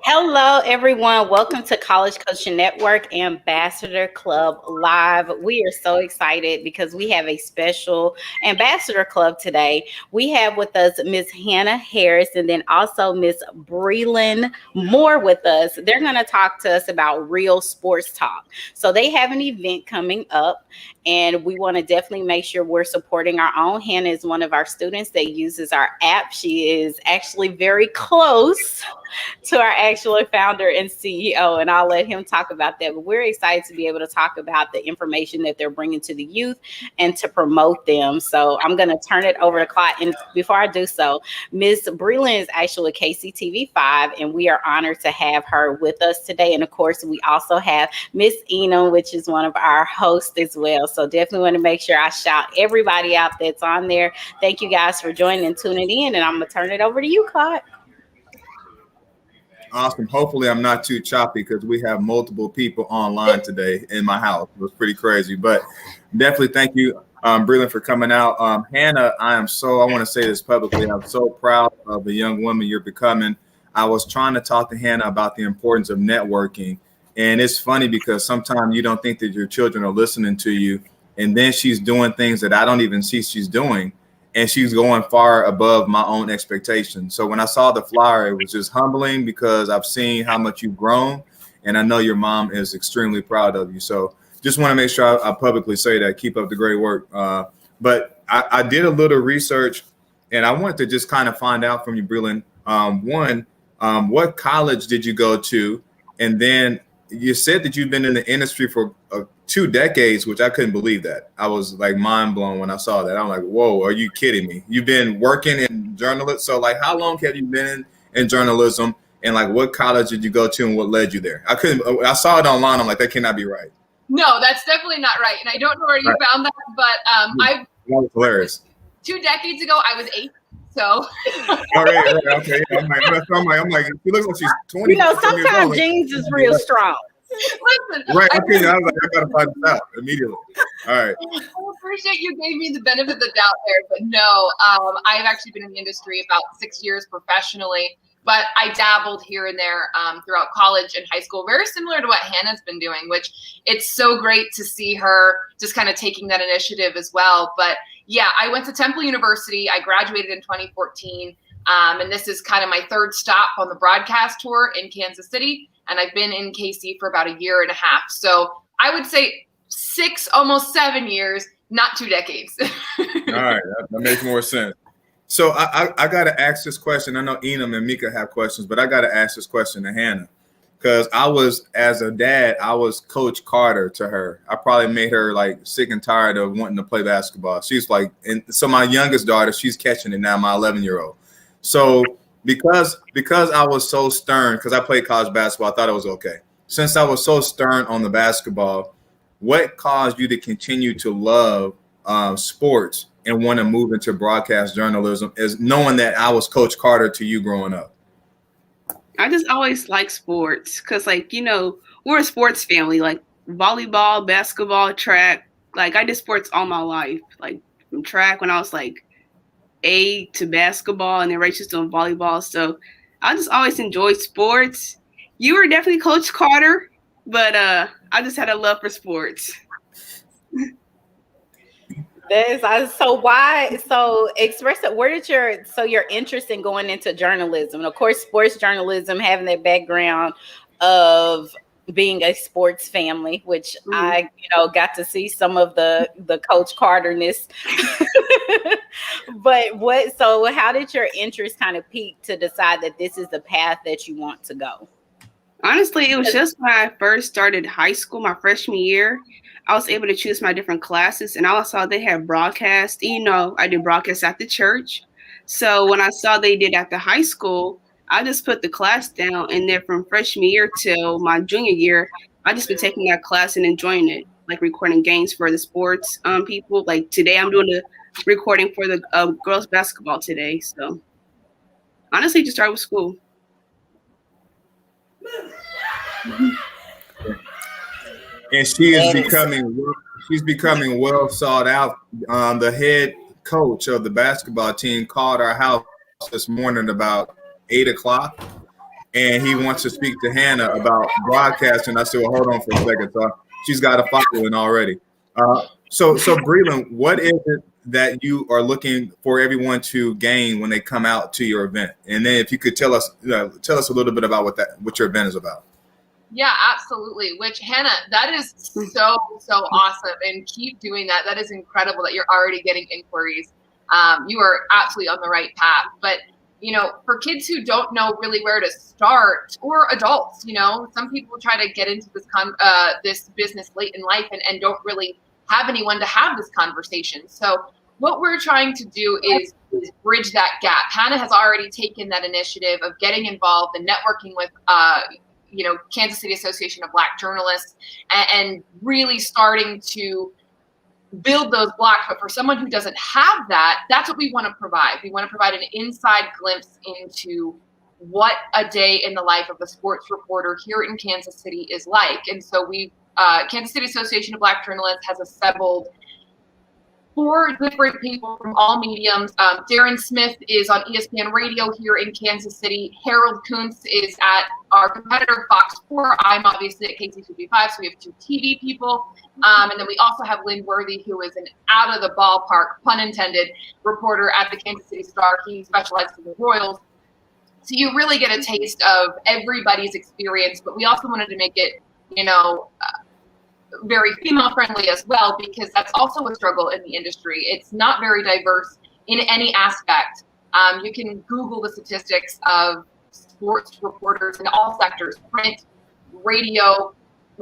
Hello, everyone. Welcome to College Coaching Network Ambassador Club Live. We are so excited because we have a special Ambassador Club today. We have with us Miss Hannah Harris and then also Miss Breland Moore with us. They're going to talk to us about real sports talk. So they have an event coming up, and we want to definitely make sure we're supporting our own. Hannah is one of our students that uses our app. She is actually very close to our actual founder and CEO, and I'll let him talk about that. But we're excited to be able to talk about the information that they're bringing to the youth and to promote them. So I'm going to turn it over to Clyde. And before I do so, Ms. Breland is actually KCTV5, and we are honored to have her with us today. And of course, we also have Miss Enum, which is one of our hosts as well. So definitely want to make sure I shout everybody out that's on there. Thank you guys for joining and tuning in. And I'm going to turn it over to you, Clyde. Awesome. Hopefully I'm not too choppy because we have multiple people online today in my house. It was pretty crazy, but definitely thank you, Breland, for coming out. Hannah, I want to say this publicly. I'm so proud of the young woman you're becoming. I was trying to talk to Hannah about the importance of networking. And it's funny because sometimes you don't think that your children are listening to you. And then she's doing things that I don't even see she's doing. And she's going far above my own expectations. So when I saw the flyer, it was just humbling because I've seen how much you've grown. And I know your mom is extremely proud of you. So just want to make sure I publicly say that. Keep up the great work. But I did a little research, and I wanted to just kind of find out from you, Breland. What college did you go to? And then you said that you've been in the industry for 2 decades, which I couldn't believe that. I was like mind blown when I saw that. I'm like, whoa, are you kidding me? You've been working in journalism. So like, how long have you been in journalism? And like, what college did you go to and what led you there? I saw it online. I'm like, that cannot be right. No, that's definitely not right. And I don't know where you found that, but that was hilarious. 2 decades ago, I was 8. So. right. Okay. I'm like, she looks like she's 20. You know, sometimes genes is real strong. Listen, right. Okay. I was like, I gotta find this out immediately. All right. I appreciate you gave me the benefit of the doubt there, but no, I've actually been in the industry about 6 years professionally, but I dabbled here and there throughout college and high school, very similar to what Hannah's been doing, which it's so great to see her just kind of taking that initiative as well. But yeah, I went to Temple University. I graduated in 2014, and this is kind of my 3rd stop on the broadcast tour in Kansas City. And I've been in KC for about 1.5 years. So I would say 6, almost 7 years, not 2 decades. All right, that makes more sense. So I got to ask this question. I know Enum and Mika have questions, but I got to ask this question to Hannah. Because as a dad, I was Coach Carter to her. I probably made her like sick and tired of wanting to play basketball. She's like, and so my youngest daughter, she's catching it now, my 11-year-old. So because I was so stern, because I played college basketball, I thought it was okay. Since I was so stern on the basketball, what caused you to continue to love sports and want to move into broadcast journalism, is knowing that I was Coach Carter to you growing up? I just always like sports because, like, you know, we're a sports family, like volleyball, basketball, track. Like, I did sports all my life, like from track when I was like 8 to basketball, and then Rachel's doing volleyball. So I just always enjoyed sports. You were definitely Coach Carter, but I just had a love for sports. Express it. Where did your interest in going into journalism? And of course, sports journalism, having that background of being a sports family, which I, got to see some of the Coach Carterness. But how did your interest kind of peak to decide that this is the path that you want to go? Honestly, it was just when I first started high school, my freshman year. I was able to choose my different classes, and I saw they had broadcast. I did broadcast at the church. So when I saw they did at the high school, I just put the class down, and then from freshman year till my junior year, I just been taking that class and enjoying it, like recording games for the sports people. Like today, I'm doing the recording for the girls basketball today. So honestly, just start with school. And she is becoming well sought out. The head coach of the basketball team called our house this morning about 8 o'clock, and he wants to speak to Hannah about broadcasting. I said, well, hold on for a second. So she's got a following already. So Breland, what is it that you are looking for everyone to gain when they come out to your event? And then if you could tell us a little bit about what your event is about. Yeah, absolutely. Which, Hannah, that is so awesome, and keep doing that. That is incredible that you're already getting inquiries. You are absolutely on the right path. But for kids who don't know really where to start, or adults, some people try to get into this business late in life and don't really have anyone to have this conversation. So what we're trying to do is bridge that gap. Hannah has already taken that initiative of getting involved and networking with Kansas City Association of Black Journalists, and really starting to build those blocks. But for someone who doesn't have that, that's what we want to provide. We want to provide an inside glimpse into what a day in the life of a sports reporter here in Kansas City is like. And so Kansas City Association of Black Journalists has assembled 4 different people from all mediums. Darren Smith is on ESPN Radio here in Kansas City. Harold Kuntz is at our competitor Fox 4. I'm obviously at KC55, so we have 2 TV people. And then we also have Lynn Worthy, who is an out of the ballpark, pun intended, reporter at the Kansas City Star. He specializes in the Royals. So you really get a taste of everybody's experience, but we also wanted to make it, very female friendly as well, because that's also a struggle in the industry. It's not very diverse in any aspect. You can Google the statistics of sports reporters in all sectors, print, radio,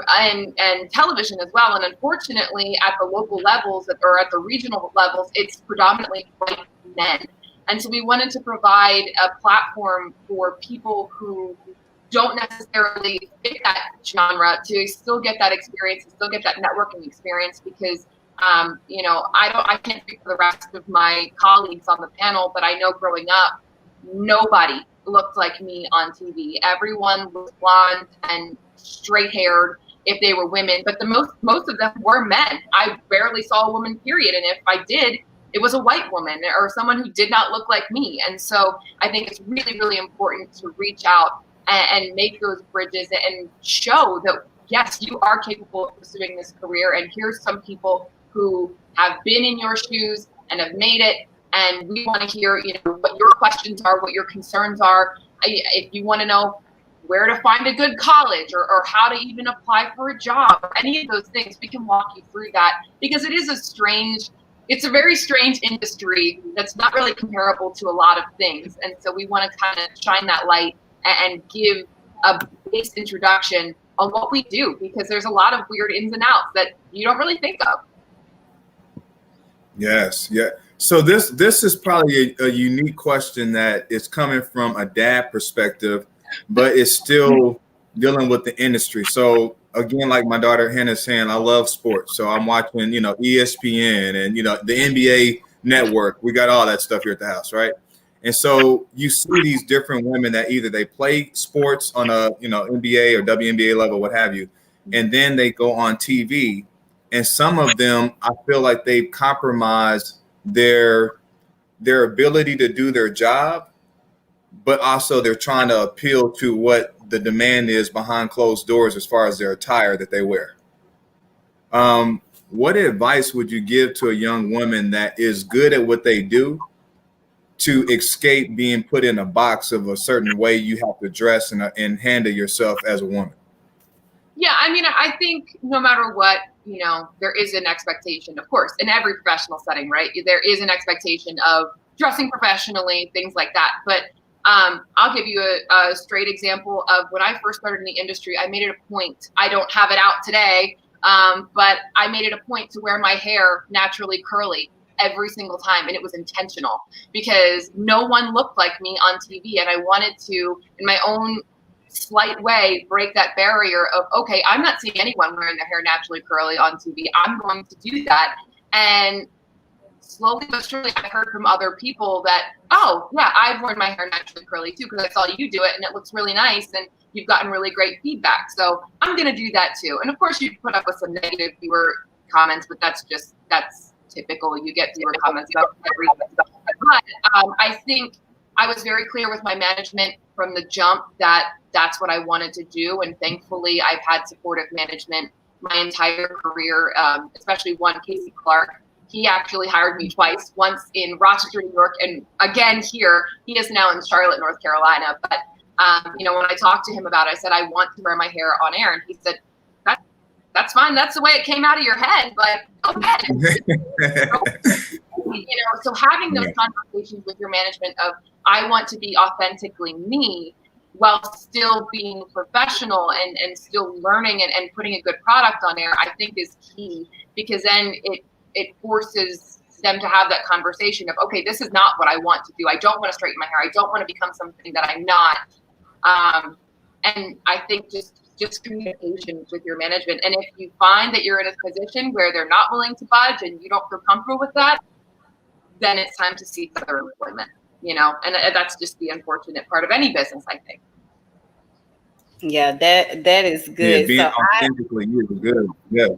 and television as well. And unfortunately, at the local levels or at the regional levels, it's predominantly white men. And so we wanted to provide a platform for people who don't necessarily fit that genre to still get that experience and still get that networking experience, because I can't speak for the rest of my colleagues on the panel, but I know growing up, nobody looked like me on TV. Everyone was blonde and straight haired if they were women, but most of them were men. I barely saw a woman, period. And if I did, it was a white woman or someone who did not look like me. And so I think it's really, really important to reach out and make those bridges and show that, yes, you are capable of pursuing this career. And here's some people who have been in your shoes and have made it. And we want to hear, what your questions are, what your concerns are. If you want to know where to find a good college or how to even apply for a job or any of those things, we can walk you through that, because it's a very strange industry that's not really comparable to a lot of things. And so we want to kind of shine that light and give a base introduction on what we do, because there's a lot of weird ins and outs that you don't really think of. Yes. Yeah. So this is probably a unique question that is coming from a dad perspective, but it's still dealing with the industry. So again, like my daughter Hannah saying, I love sports. So I'm watching, ESPN and, the NBA network. We got all that stuff here at the house, right? And so you see these different women that either they play sports on a, NBA or WNBA level, what have you, and then they go on TV. And some of them, I feel like they've compromised their ability to do their job, but also they're trying to appeal to what the demand is behind closed doors as far as their attire that they wear. What advice would you give to a young woman that is good at what they do to escape being put in a box of a certain way you have to dress and handle yourself as a woman? Yeah, I think no matter what, there is an expectation, of course, in every professional setting, right? There is an expectation of dressing professionally, things like that. But I'll give you a straight example of when I first started in the industry. I made it a point. I don't have it out today, but I made it a point to wear my hair naturally curly every single time. And it was intentional, because no one looked like me on TV. And I wanted to, in my own slight way, break that barrier of, okay, I'm not seeing anyone wearing their hair naturally curly on TV. I'm going to do that. And slowly but surely, I've heard from other people that, oh, yeah, I've worn my hair naturally curly too, because I saw you do it and it looks really nice and you've gotten really great feedback. So I'm going to do that too. And of course, you put up with some negative viewer comments, but that's typical. You get viewer comments about everything. But I think I was very clear with my management from the jump that that's what I wanted to do. And thankfully, I've had supportive management my entire career, especially one, Casey Clark. He actually hired me twice, once in Rochester, New York, and again here. He is now in Charlotte, North Carolina. But, when I talked to him about it, I said, I want to wear my hair on air. And he said, that's fine. That's the way it came out of your head. But go ahead. So having those conversations with your management of, I want to be authentically me while still being professional and still learning and putting a good product on air, I think is key, because then it forces them to have that conversation of, okay, this is not what I want to do. I don't want to straighten my hair. I don't want to become something that I'm not. And I think just communication with your management. And if you find that you're in a position where they're not willing to budge and you don't feel comfortable with that, then it's time to seek other employment, and that's just the unfortunate part of any business, I think. Yeah, that is good. Yeah, being authentically you is good. Yeah.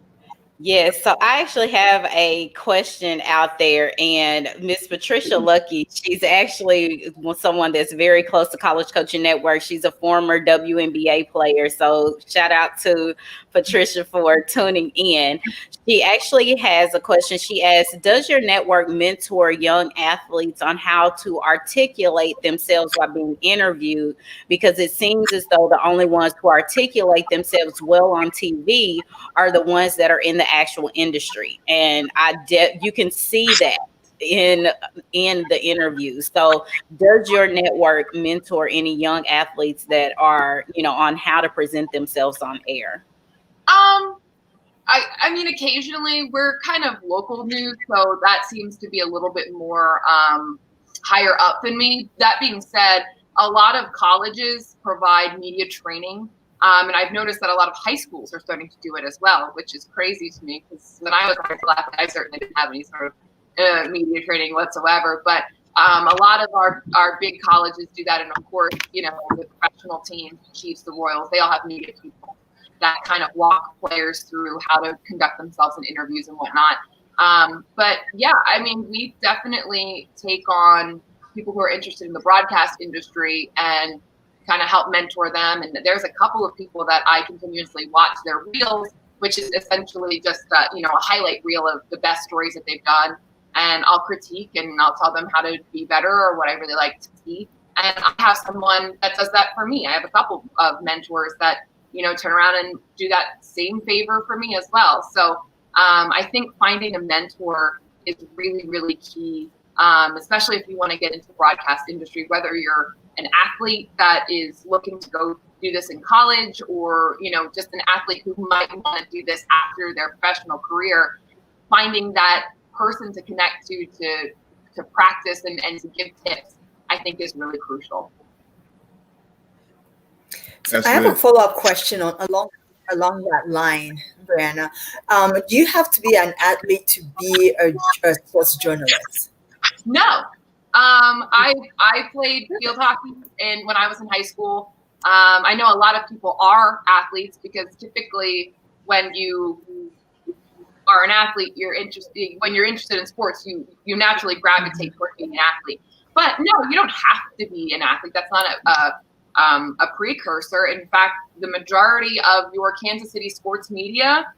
Yes, so I actually have a question out there, and Miss Patricia Lucky, she's actually someone that's very close to College Coaching Network. She's a former WNBA player, so shout out to Patricia for tuning in. She actually has a question. She asks, does your network mentor young athletes on how to articulate themselves while being interviewed? Because it seems as though the only ones who articulate themselves well on TV are the ones that are in the actual industry, and you can see that in the interviews. So does your network mentor any young athletes that are on how to present themselves on air? I mean, occasionally we're kind of local news, so that seems to be a little bit more higher up than me. That being said, a lot of colleges provide media training. And I've noticed that a lot of high schools are starting to do it as well, which is crazy to me, because when I was in high school, I certainly didn't have any sort of media training whatsoever. But a lot of our big colleges do that. And of course, the professional teams, the Chiefs, the Royals, they all have media people that kind of walk players through how to conduct themselves in interviews and whatnot. But yeah, I mean, we definitely take on people who are interested in the broadcast industry and kind of help mentor them. And there's a couple of people that I continuously watch their reels, which is essentially just a highlight reel of the best stories that they've done. And I'll critique and I'll tell them how to be better or what I really like to see. And I have someone that does that for me. I have a couple of mentors that, turn around and do that same favor for me as well. So I think finding a mentor is really, really key, especially if you want to get into the broadcast industry, whether you're an athlete that is looking to go do this in college, or just an athlete who might want to do this after their professional career. Finding that person to connect to practice and to give tips, I think, is really crucial. I have a follow-up question along that line, Brianna. Do you have to be an athlete to be a sports journalist? No. I played field hockey when I was in high school. I know a lot of people are athletes, because typically when you are an athlete, when you're interested in sports, you naturally gravitate toward being an athlete. But no, you don't have to be an athlete. That's not a precursor. In fact, the majority of your Kansas City sports media,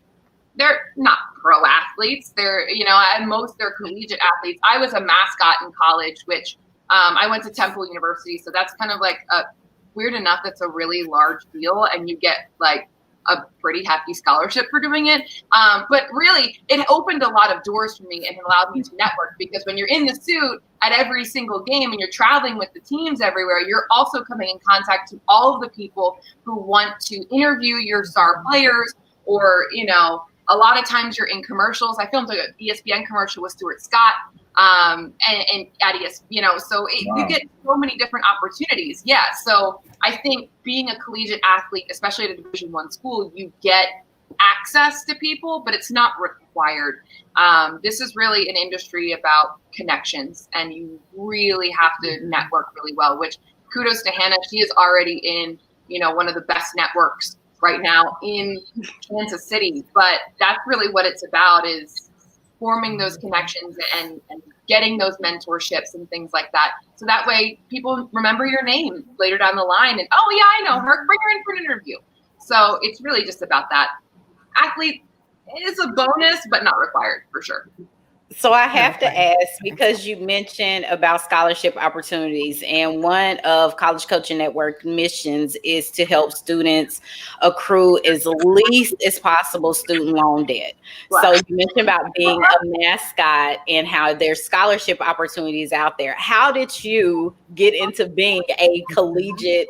they're not pro athletes. They're, at most they're collegiate athletes. I was a mascot in college, which I went to Temple University. So that's kind of like weird enough. That's a really large deal. And you get like a pretty hefty scholarship for doing it. But really, it opened a lot of doors for me and allowed me to network, because when you're in the suit at every single game and you're traveling with the teams everywhere, you're also coming in contact to all of the people who want to interview your star players, or, a lot of times you're in commercials. I filmed an ESPN commercial with Stuart Scott and at ESPN, so you get so many different opportunities. Yeah. So I think being a collegiate athlete, especially at a Division I school, you get access to people, but it's not required. This is really an industry about connections, and you really have to network really well, which kudos to Hannah. She is already in, one of the best networks right now in Kansas City. But that's really what it's about, is forming those connections and getting those mentorships and things like that. So that way people remember your name later down the line and, oh yeah, I know her, bring her in for an interview. So it's really just about that. Athlete is a bonus, but not required for sure. So I have to ask, because you mentioned about scholarship opportunities, and one of College Coaching Network missions is to help students accrue as least as possible student loan debt. Wow. So you mentioned about being a mascot and how there's scholarship opportunities out there. How did you get into being a collegiate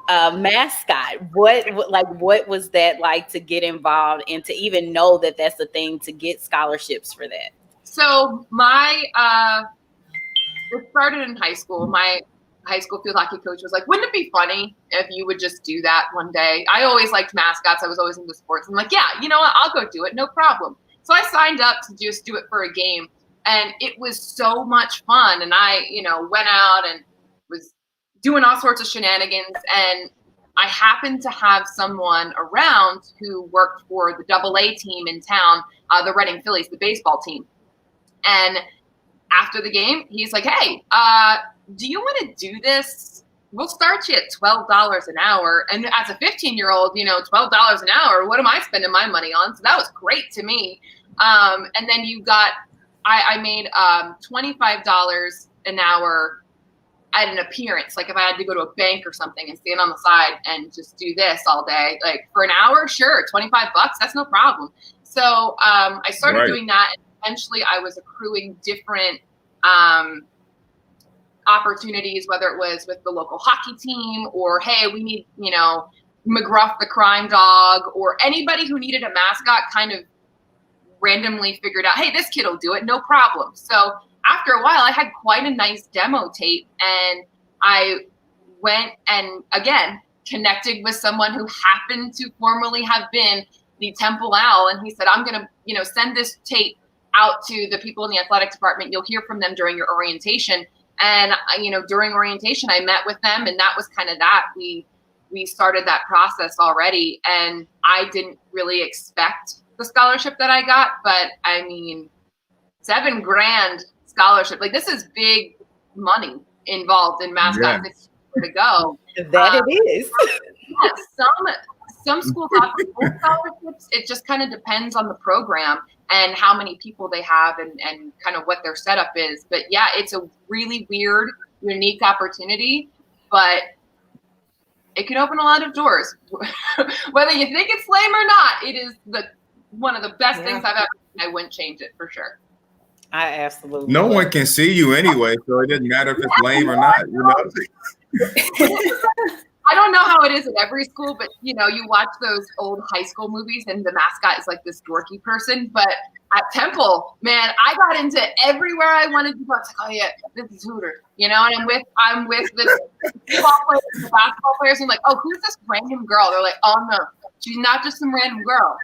mascot? What was that like to get involved and to even know that that's a thing, to get scholarships for that? So it started in high school. My high school field hockey coach was like, wouldn't it be funny if you would just do that one day? I always liked mascots. I was always into sports. I'm like, yeah, you know what? I'll go do it. No problem. So I signed up to just do it for a game. And it was so much fun. And I, went out and was doing all sorts of shenanigans. And I happened to have someone around who worked for the AA team in town, the Reading Phillies, the baseball team. And after the game, he's like, hey, do you want to do this? We'll start you at $12 an hour. And as a 15-year-old, $12 an hour, what am I spending my money on? So that was great to me. And then I made $25 an hour at an appearance. Like if I had to go to a bank or something and stand on the side and just do this all day, like for an hour, sure, $25, that's no problem. So I started doing that. Eventually, I was accruing different opportunities, whether it was with the local hockey team or, hey, we need, McGruff the crime dog, or anybody who needed a mascot kind of randomly figured out, hey, this kid will do it, no problem. So after a while, I had quite a nice demo tape, and I went and, again, connected with someone who happened to formerly have been the Temple Owl, and he said, I'm going to, send this tape out to the people in the athletic department. You'll hear from them during your orientation. And, during orientation, I met with them, and that was kind of that. We started that process already, and I didn't really expect the scholarship that I got, but I mean, $7,000 scholarship, like this is big money involved in mascots. It's where to go. That it is. Yeah, some schools offer full scholarships. It just kind of depends on the program and how many people they have and kind of what their setup is. But yeah, it's a really weird, unique opportunity, but it can open a lot of doors. Whether you think it's lame or not, it is one of the best things I've ever seen. I wouldn't change it for sure. I absolutely. No one can see you anyway, so it doesn't matter if it's lame or not. I don't know how it is at every school, but you watch those old high school movies and the mascot is like this dorky person. But at Temple, man, I got into everywhere I wanted to go. It's like, oh yeah, this is Hooter, and I'm with the football players, the basketball players. And I'm like, oh, who's this random girl? They're like, oh no, she's not just some random girl.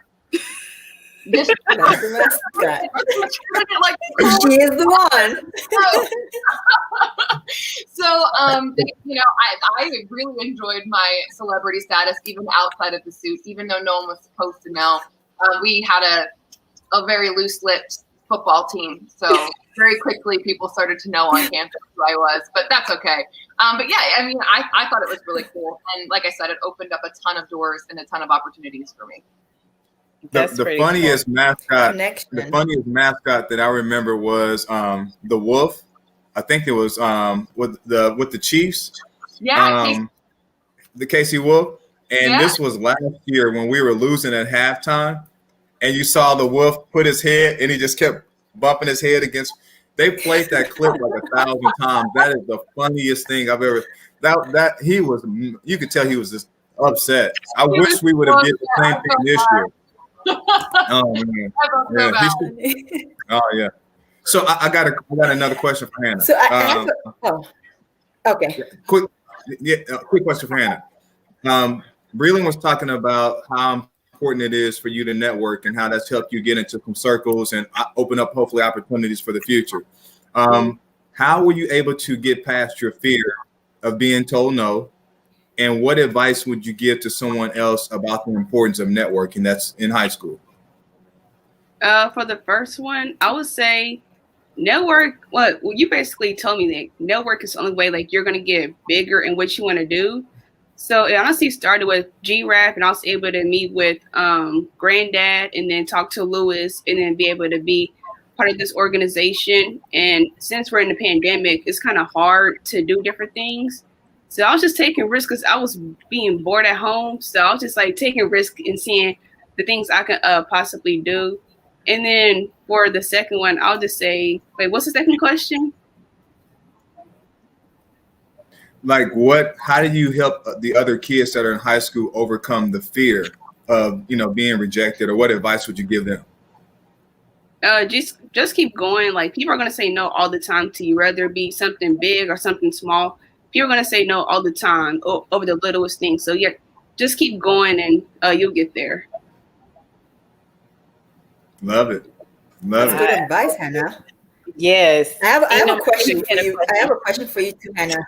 This is the mascot. She is the one. So, I really enjoyed my celebrity status, even outside of the suit, even though no one was supposed to know. We had a very loose-lipped football team, so very quickly people started to know on campus who I was, but that's okay. But yeah, I mean, I thought it was really cool, and like I said, it opened up a ton of doors and a ton of opportunities for me. The funniest mascot, the funniest mascot that I remember was the Wolf. I think it was with the Chiefs. Yeah, the Casey Wolf. And this was last year when we were losing at halftime, and you saw the Wolf put his head, and he just kept bumping his head against. They played that clip like 1,000 times. That is the funniest thing I've ever. That he was. You could tell he was just upset. I wish we would have did the same thing this year. Oh man! Oh yeah. So I got another question for Hannah. So okay. Quick question for Hannah. Breland was talking about how important it is for you to network and how that's helped you get into some circles and open up hopefully opportunities for the future. How were you able to get past your fear of being told no? And what advice would you give to someone else about the importance of networking that's in high school? For the first one, I would say network, well, you basically told me that network is the only way like you're gonna get bigger in what you want to do. So it honestly started with GRAP, and I was able to meet with Granddad, and then talk to Lewis, and then be able to be part of this organization. And since we're in the pandemic, it's kind of hard to do different things. So I was just taking risks because I was being bored at home. So I was just like taking risks and seeing the things I could possibly do. And then for the second one, I'll just say, wait, what's the second question? Like how do you help the other kids that are in high school overcome the fear of, being rejected, or what advice would you give them? Just keep going. Like, people are going to say no all the time to you, whether it be something big or something small. People are going to say no all the time over the littlest things. So yeah, just keep going, and you'll get there. Love it. That's good advice, Hannah. Yes. I have a question for you. I have a question for you too, Hannah.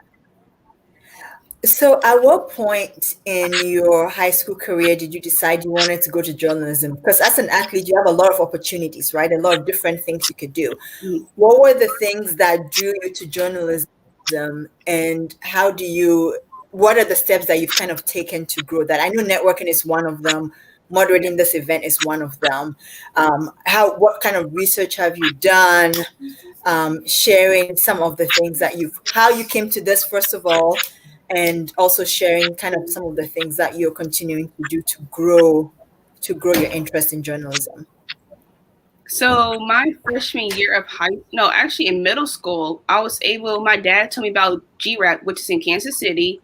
So at what point in your high school career did you decide you wanted to go to journalism? Because as an athlete, you have a lot of opportunities, right? A lot of different things you could do. What were the things that drew you to journalism, and what are the steps that you've kind of taken to grow that? I know networking is one of them. Moderating this event is one of them. What kind of research have you done? Sharing some of the things that how you came to this, first of all, and also sharing kind of some of the things that you're continuing to do to grow your interest in journalism. So my freshman year of actually in middle school, my dad told me about GRAP, which is in Kansas City.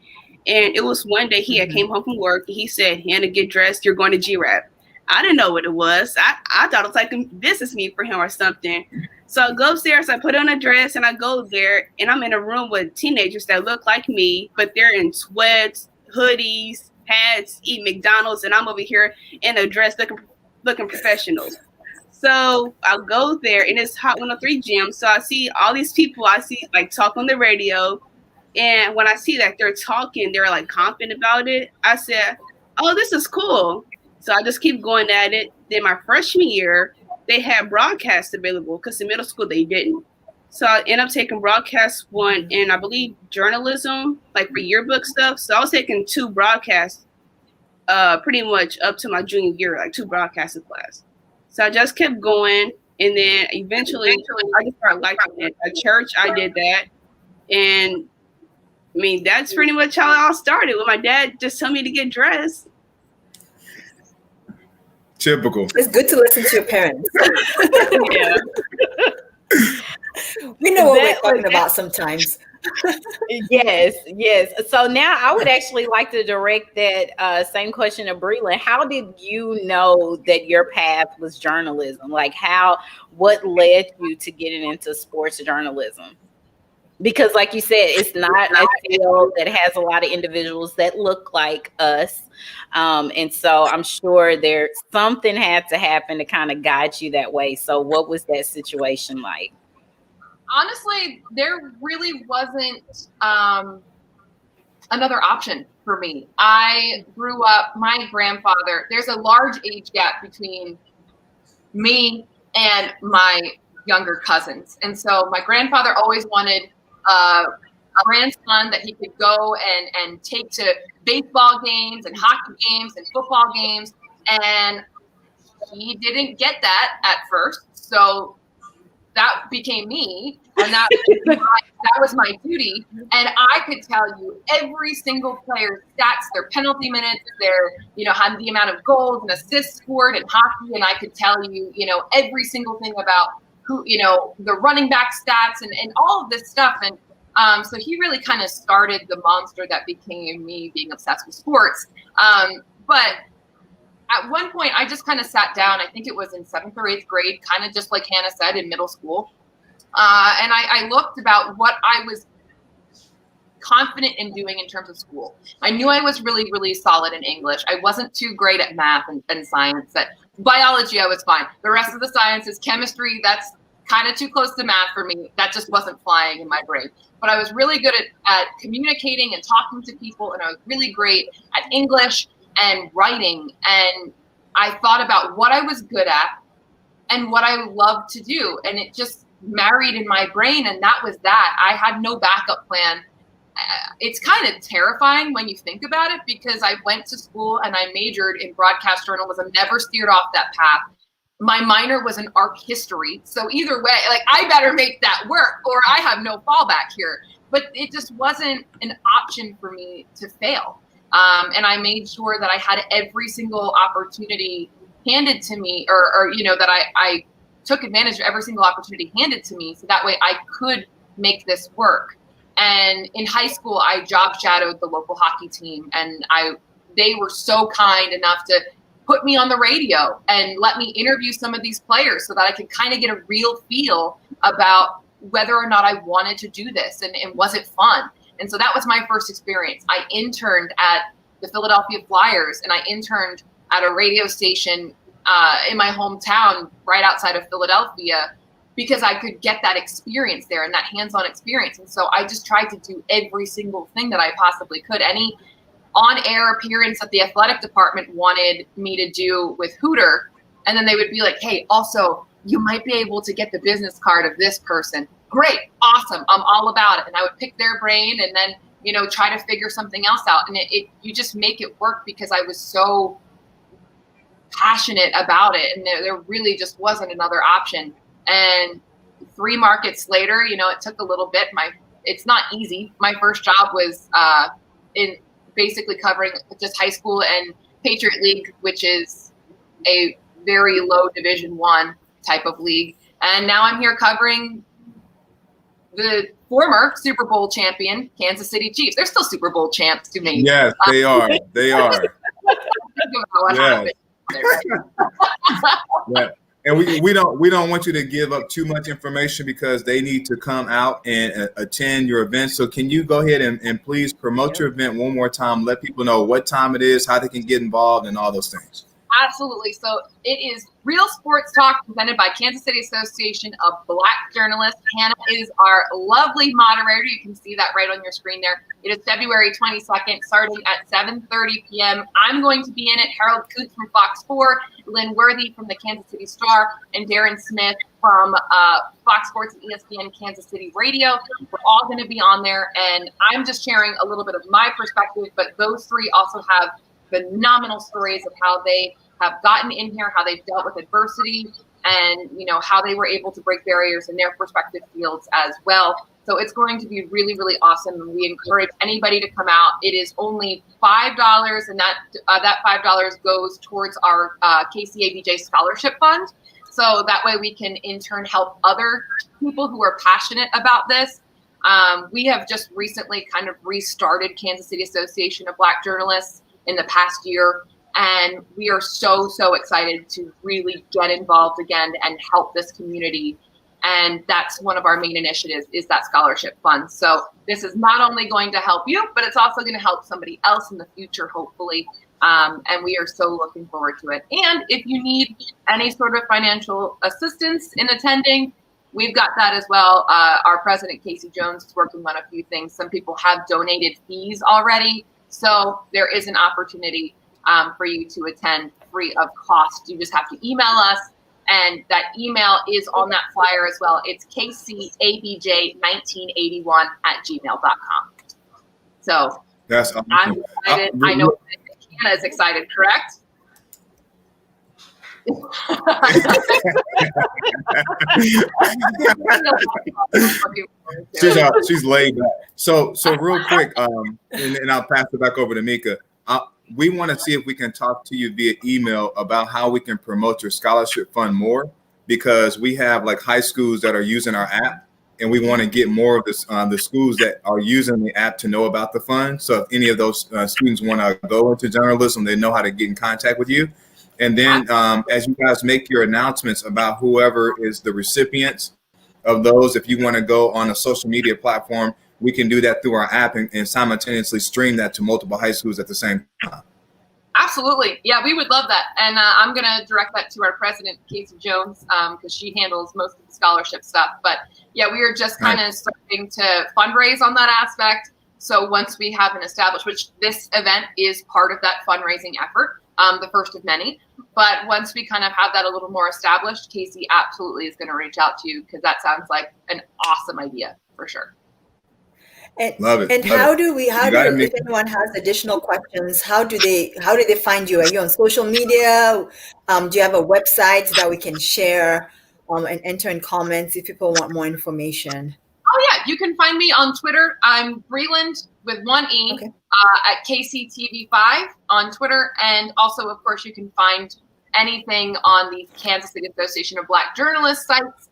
And it was one day he had came home from work, and he said, Hannah, get dressed, you're going to GRAP. I didn't know what it was. I thought it was like a business meet for him or something. So I go upstairs, I put on a dress, and I go there, and I'm in a room with teenagers that look like me, but they're in sweats, hoodies, hats, eat McDonald's, and I'm over here in a dress looking professional. So I'll go there, and it's Hot 103 gym. So I see all these people like talk on the radio. And when I see that they're talking, they're like confident about it, I said, oh, this is cool. So I just keep going at it. Then my freshman year, they had broadcast available because in middle school they didn't. So I ended up taking broadcast one, and I believe journalism, like for yearbook stuff. So I was taking 2 broadcasts pretty much up to my junior year, like 2 broadcasting class. So I just kept going. And then eventually I just started liking it. At church, I did that. And I mean, that's pretty much how it all started, with my dad just telling me to get dressed. Typical. It's good to listen to your parents. Yeah. We know what we're talking about sometimes. Yes. So now I would actually like to direct that same question to Breland. How did you know that your path was journalism? Like, what led you to getting into sports journalism? Because like you said, it's not a field that has a lot of individuals that look like us. And so I'm sure something had to happen to kind of guide you that way. So what was that situation like? Honestly, there really wasn't another option for me. I grew up, my grandfather, there's a large age gap between me and my younger cousins. And so my grandfather always wanted a grandson that he could go and take to baseball games and hockey games and football games. And he didn't get that at first. So that became me, and that was my duty. And I could tell you every single player's stats, their penalty minutes, their, how the amount of goals and assists scored in hockey. And I could tell you, every single thing about who, the running back stats and all of this stuff. And so he really kind of started the monster that became me being obsessed with sports. But at one point, I just kind of sat down. I think it was in 7th or 8th grade, kind of just like Hannah said, in middle school. And I looked about what I was confident in doing in terms of school. I knew I was really, really solid in English. I wasn't too great at math and science. Biology, I was fine. The rest of the sciences, chemistry, that's kind of too close to math for me. That just wasn't flying in my brain. But I was really good at communicating and talking to people, and I was really great at English and writing. And I thought about what I was good at and what I loved to do. And it just married in my brain, and that was that. I had no backup plan. It's kind of terrifying when you think about it, because I went to school and I majored in broadcast journalism, never steered off that path. My minor was in art history. So either way, like, I better make that work or I have no fallback here. But it just wasn't an option for me to fail. And I made sure that I had every single opportunity handed to me, or you know, that I took advantage of every single opportunity handed to me, so that way I could make this work. And in high school, I job shadowed the local hockey team, and they were so kind enough to put me on the radio and let me interview some of these players so that I could kind of get a real feel about whether or not I wanted to do this, and was it fun. And so that was my first experience. I interned at the Philadelphia Flyers, and I interned at a radio station in my hometown right outside of Philadelphia, because I could get that experience there and that hands-on experience. And so I just tried to do every single thing that I possibly could. Any on-air appearance that the athletic department wanted me to do with Hooter, and then they would be like, hey, also, you might be able to get the business card of this person. Great, awesome, I'm all about it. And I would pick their brain and then, you know, try to figure something else out. And you just make it work, because I was so passionate about it, and there really just wasn't another option. And 3 markets later, you know, it took a little bit. It's not easy. My first job was in basically covering just high school and Patriot League, which is a very low Division I type of league. And now I'm here covering the former Super Bowl champion Kansas City Chiefs. They're still Super Bowl champs to me. Yes, they are. They are. Yeah. Yeah. And we don't want you to give up too much information, because they need to come out and attend your event. So can you go ahead and please promote your event one more time? Let people know what time it is, how they can get involved, and all those things. Absolutely. So it is Real Sports Talk, presented by Kansas City Association of Black Journalists. Hannah is our lovely moderator. You can see that right on your screen there. It is February 22nd, starting at 7:30 p.m. I'm going to be in it. Harold Coots from Fox 4, Lynn Worthy from the Kansas City Star, and Darren Smith from Fox Sports and ESPN Kansas City Radio. We're all going to be on there, and I'm just sharing a little bit of my perspective, but those 3 also have phenomenal stories of how they have gotten in here, how they've dealt with adversity, and, you know, how they were able to break barriers in their respective fields as well. So it's going to be really, really awesome. And we encourage anybody to come out. It is only $5, and that $5 goes towards our KCABJ Scholarship Fund. So that way we can in turn help other people who are passionate about this. We have just recently kind of restarted Kansas City Association of Black Journalists in the past year. And we are so, so excited to really get involved again and help this community. And that's one of our main initiatives, is that scholarship fund. So this is not only going to help you, but it's also going to help somebody else in the future, hopefully. And we are so looking forward to it. And if you need any sort of financial assistance in attending, we've got that as well. Our president, Casey Jones, is working on a few things. Some people have donated fees already. So there is an opportunity for you to attend free of cost. You just have to email us, and that email is on that flyer as well. It's kcabj1981@gmail.com. So that's awesome. I'm excited. I know Hannah is excited, correct? She's laid back. So real quick, and I'll pass it back over to Mika. We want to see if we can talk to you via email about how we can promote your scholarship fund more, because we have like high schools that are using our app, and we want to get more of the schools that are using the app to know about the fund. So if any of those students want to go into journalism, they know how to get in contact with you. And then as you guys make your announcements about whoever is the recipients of those, if you want to go on a social media platform, we can do that through our app and simultaneously stream that to multiple high schools at the same time. Absolutely. Yeah, we would love that. And I'm going to direct that to our president, Casey Jones, because she handles most of the scholarship stuff. But yeah, we are just kind of starting to fundraise on that aspect. So once we have an established, which this event is part of that fundraising effort, the first of many. But once we kind of have that a little more established, Casey absolutely is going to reach out to you, because that sounds like an awesome idea for sure. And, Love it. and love how it. do we, if anyone has additional questions, how do they find you? Are you on social media? Do you have a website that we can share and enter in comments if people want more information? Oh yeah, you can find me on Twitter. I'm Breland with one E, Okay. at KCTV5 on Twitter. And also, of course, you can find anything on the Kansas City Association of Black Journalists sites.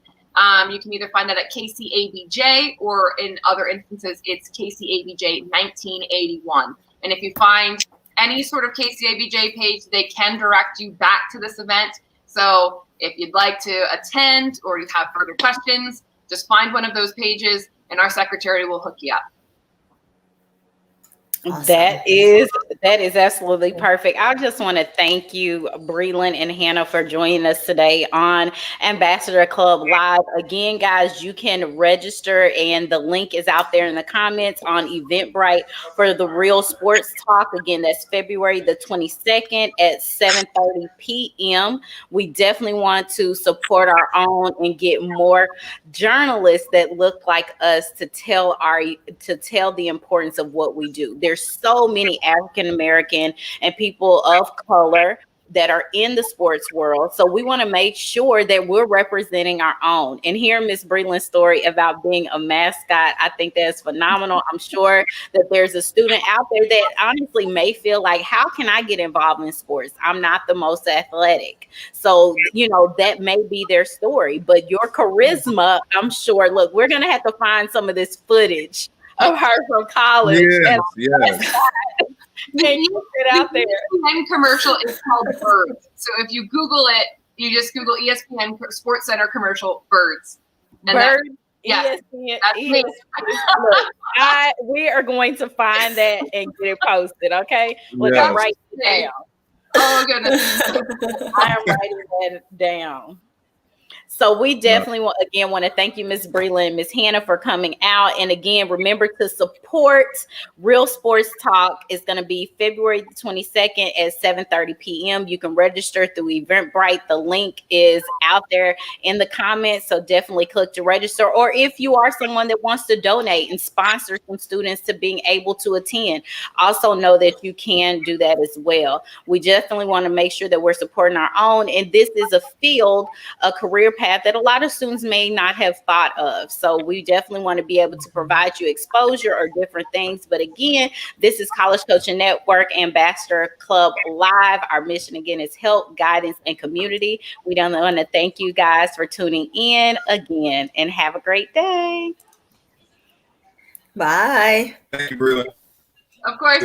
You can either find that at KCABJ, or in other instances, it's KCABJ 1981. And if you find any sort of KCABJ page, they can direct you back to this event. So if you'd like to attend or you have further questions, just find one of those pages and our secretary will hook you up. Awesome. That is absolutely perfect. I just want to thank you, Breland and Hannah, for joining us today on Ambassador Club Live. Again, guys, you can register, and the link is out there in the comments on Eventbrite for the Real Sports Talk. Again, that's February the 22nd at 7:30 p.m. We definitely want to support our own and get more journalists that look like us to tell the importance of what we do. There's so many African American and people of color that are in the sports world. So we want to make sure that we're representing our own. And hearing Ms. Breland's story about being a mascot, I think that's phenomenal. I'm sure that there's a student out there that honestly may feel like, how can I get involved in sports? I'm not the most athletic. So, that may be their story, but your charisma, I'm sure, look, we're going to have to find some of this footage of her from college. Yes. Can you get out there? ESPN commercial is called Birds. So if you Google it, you just Google ESPN Sports Center commercial Birds. And Birds. Yeah, ESPN. that's me. Look, we are going to find that and get it posted. Okay, look, Yes. I'm writing it down. Oh goodness. I am writing that down. So we definitely want to thank you, Ms. Breland and Ms. Hannah, for coming out. And again, remember to support Real Sports Talk. It's going to be February the 22nd at 7:30 p.m. You can register through Eventbrite. The link is out there in the comments. So definitely click to register. Or if you are someone that wants to donate and sponsor some students to being able to attend, also know that you can do that as well. We definitely want to make sure that we're supporting our own. And this is a field, a career path that a lot of students may not have thought of. So we definitely want to be able to provide you exposure or different things. But again, this is College Coaching Network Ambassador Club Live. Our mission again is help, guidance, and community. We don't want to thank you guys for tuning in again, and have a great day. Bye. Thank you, Breland. Of course.